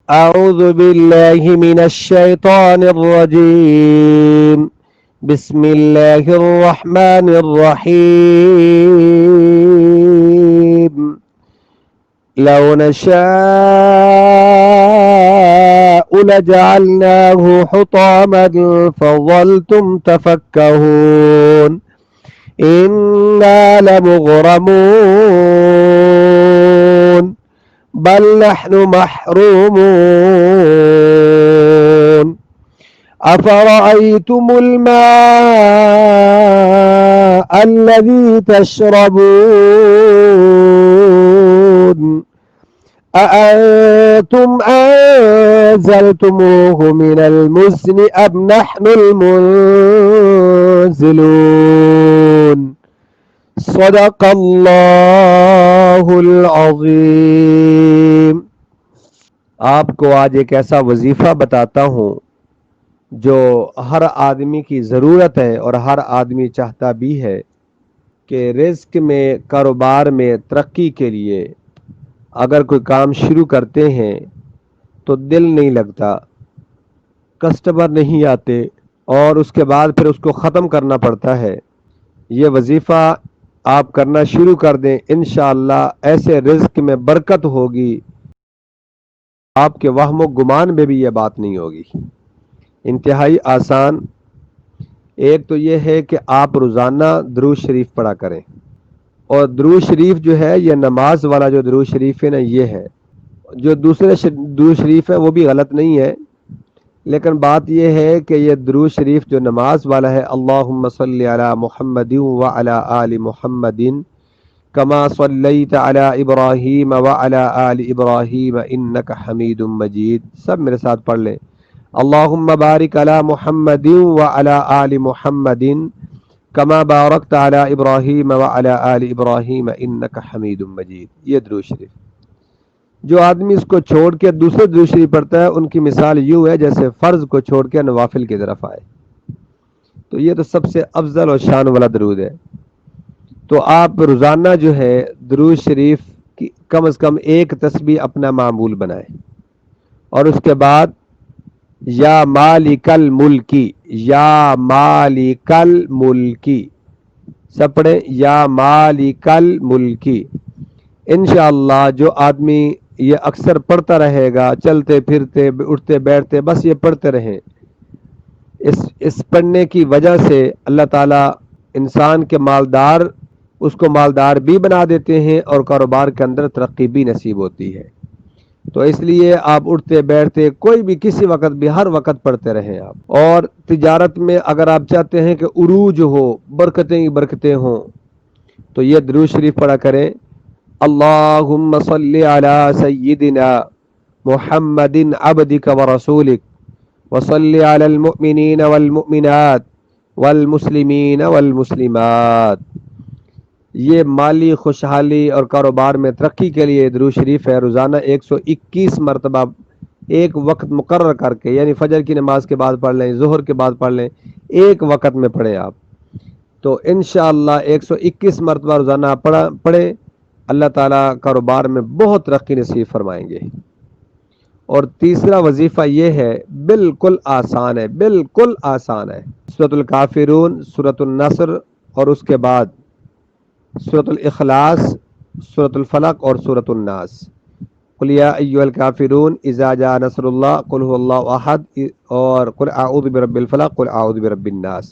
أعوذ بالله من الشيطان الرجيم. بسم الله الرحمن الرحيم. لو نشاء لجعلناه حطاما فظلتم تفكهون إنا لمغرمون بل نحن محرومون أفرأيتم الماء الذي تشربون أأنتم أنزلتموه من المزن أم نحن المنزلون صدق اللہ العظیم. آپ کو آج ایک ایسا وظیفہ بتاتا ہوں جو ہر آدمی کی ضرورت ہے اور ہر آدمی چاہتا بھی ہے کہ رزق میں، کاروبار میں ترقی کے لیے اگر کوئی کام شروع کرتے ہیں تو دل نہیں لگتا، کسٹمر نہیں آتے اور اس کے بعد پھر اس کو ختم کرنا پڑتا ہے. یہ وظیفہ آپ کرنا شروع کر دیں، انشاءاللہ ایسے رزق میں برکت ہوگی، آپ کے وہم و گمان میں بھی یہ بات نہیں ہوگی. انتہائی آسان. ایک تو یہ ہے کہ آپ روزانہ درود شریف پڑھا کریں، اور درود شریف جو ہے یہ نماز والا جو درود شریف ہے نا یہ ہے. جو دوسرے درود شریف ہے وہ بھی غلط نہیں ہے، لیکن بات یہ ہے کہ یہ درود شریف جو نماز والا ہے، اللہم صلی علی محمد وعلی آل محمد کما صلیت علی ابراہیم وعلی آل ابراہیم انک حمید مجید. سب میرے ساتھ پڑھ لیں. اللہم بارک علی محمد وعلی آل محمد کما بارکت علی ابراہیم وعلی آل ابراہیم انک حمید مجید. یہ درود شریف. جو آدمی اس کو چھوڑ کے دوسرے درود شریف پڑھتا ہے ان کی مثال یوں ہے جیسے فرض کو چھوڑ کے نوافل کی طرف آئے. تو یہ تو سب سے افضل اور شان والا درود ہے. تو آپ روزانہ جو ہے درود شریف کی کم از کم ایک تسبیح اپنا معمول بنائیں، اور اس کے بعد یا مالک الملکی، یا مالک الملکی سب پڑھیں، یا مالک الملکی. انشاءاللہ جو آدمی یہ اکثر پڑھتا رہے گا، چلتے پھرتے اٹھتے بیٹھتے بس یہ پڑھتے رہیں، اس پڑھنے کی وجہ سے اللہ تعالیٰ انسان کے مالدار اس کو مالدار بھی بنا دیتے ہیں اور کاروبار کے اندر ترقی بھی نصیب ہوتی ہے. تو اس لیے آپ اٹھتے بیٹھتے کوئی بھی کسی وقت بھی ہر وقت پڑھتے رہیں آپ. اور تجارت میں اگر آپ چاہتے ہیں کہ عروج ہو، برکتیں ہی برکتیں ہوں، تو یہ درود شریف پڑھا کریں. اللہم صلی علی سیدنا محمد عبدک ورسولک وصلی علی المؤمنین والمؤمنات والمسلمین والمسلمات. یہ مالی خوشحالی اور کاروبار میں ترقی کے لیے درود شریف ہے. روزانہ 121 مرتبہ ایک وقت مقرر کر کے، یعنی فجر کی نماز کے بعد پڑھ لیں، ظہر کے بعد پڑھ لیں، ایک وقت میں پڑھیں آپ. تو انشاءاللہ 121 مرتبہ روزانہ آپ پڑھیں، اللہ تعالیٰ کاروبار میں بہت ترقی نصیب فرمائیں گے. اور تیسرا وظیفہ یہ ہے، بالکل آسان ہے، بالکل آسان ہے. سورۃ الکافرون، سورۃ النصر اور اس کے بعد سورۃ الاخلاص، سورۃ الفلق اور سورۃ الناس. قل یا ایھا الکافرون اذا جاء نصر اللہ قل هو اللہ احد اور قل اعوذ برب الفلق قل اعوذ برب الناس.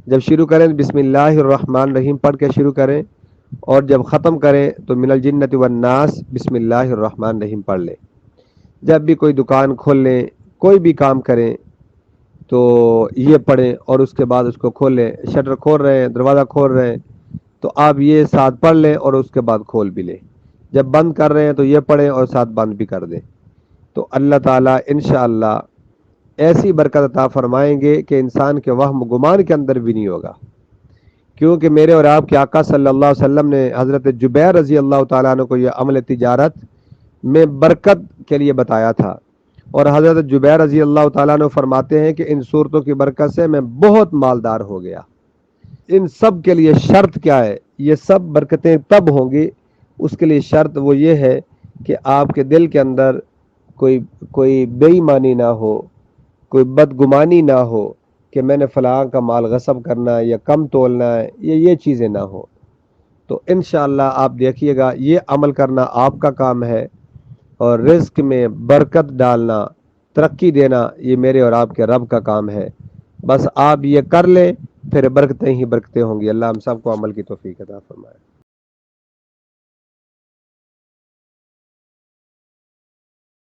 جب شروع کریں بسم اللہ الرحمن الرحیم پڑھ کے شروع کریں، اور جب ختم کریں تو من الجنۃ والناس بسم اللہ الرحمن الرحیم پڑھ لیں. جب بھی کوئی دکان کھول لیں، کوئی بھی کام کریں تو یہ پڑھیں، اور اس کے بعد اس کو کھول لیں. شٹر کھول رہے ہیں، دروازہ کھول رہے ہیں تو آپ یہ ساتھ پڑھ لیں اور اس کے بعد کھول بھی لیں. جب بند کر رہے ہیں تو یہ پڑھیں اور ساتھ بند بھی کر دیں. تو اللہ تعالیٰ انشاءاللہ ایسی برکت عطا فرمائیں گے کہ انسان کے وہم گمان کے اندر بھی نہیں ہوگا. کیونکہ میرے اور آپ کے آقا صلی اللہ علیہ وسلم نے حضرت جبیر رضی اللہ تعالیٰ عنہ کو یہ عمل تجارت میں برکت کے لیے بتایا تھا، اور حضرت جبیر رضی اللہ تعالیٰ عنہ فرماتے ہیں کہ ان صورتوں کی برکت سے میں بہت مالدار ہو گیا. ان سب کے لیے شرط کیا ہے؟ یہ سب برکتیں تب ہوں گی، اس کے لیے شرط وہ یہ ہے کہ آپ کے دل کے اندر کوئی بے ایمانی نہ ہو، کوئی بدگمانی نہ ہو کہ میں نے فلاں کا مال غصب کرنا ہے یا کم تولنا ہے، یہ چیزیں نہ ہو. تو انشاءاللہ آپ دیکھیے گا یہ عمل کرنا آپ کا کام ہے، اور رزق میں برکت ڈالنا، ترقی دینا، یہ میرے اور آپ کے رب کا کام ہے. بس آپ یہ کر لیں، پھر برکتیں ہی برکتیں ہوں گی. اللہ ہم سب کو عمل کی توفیق عطا فرمائے.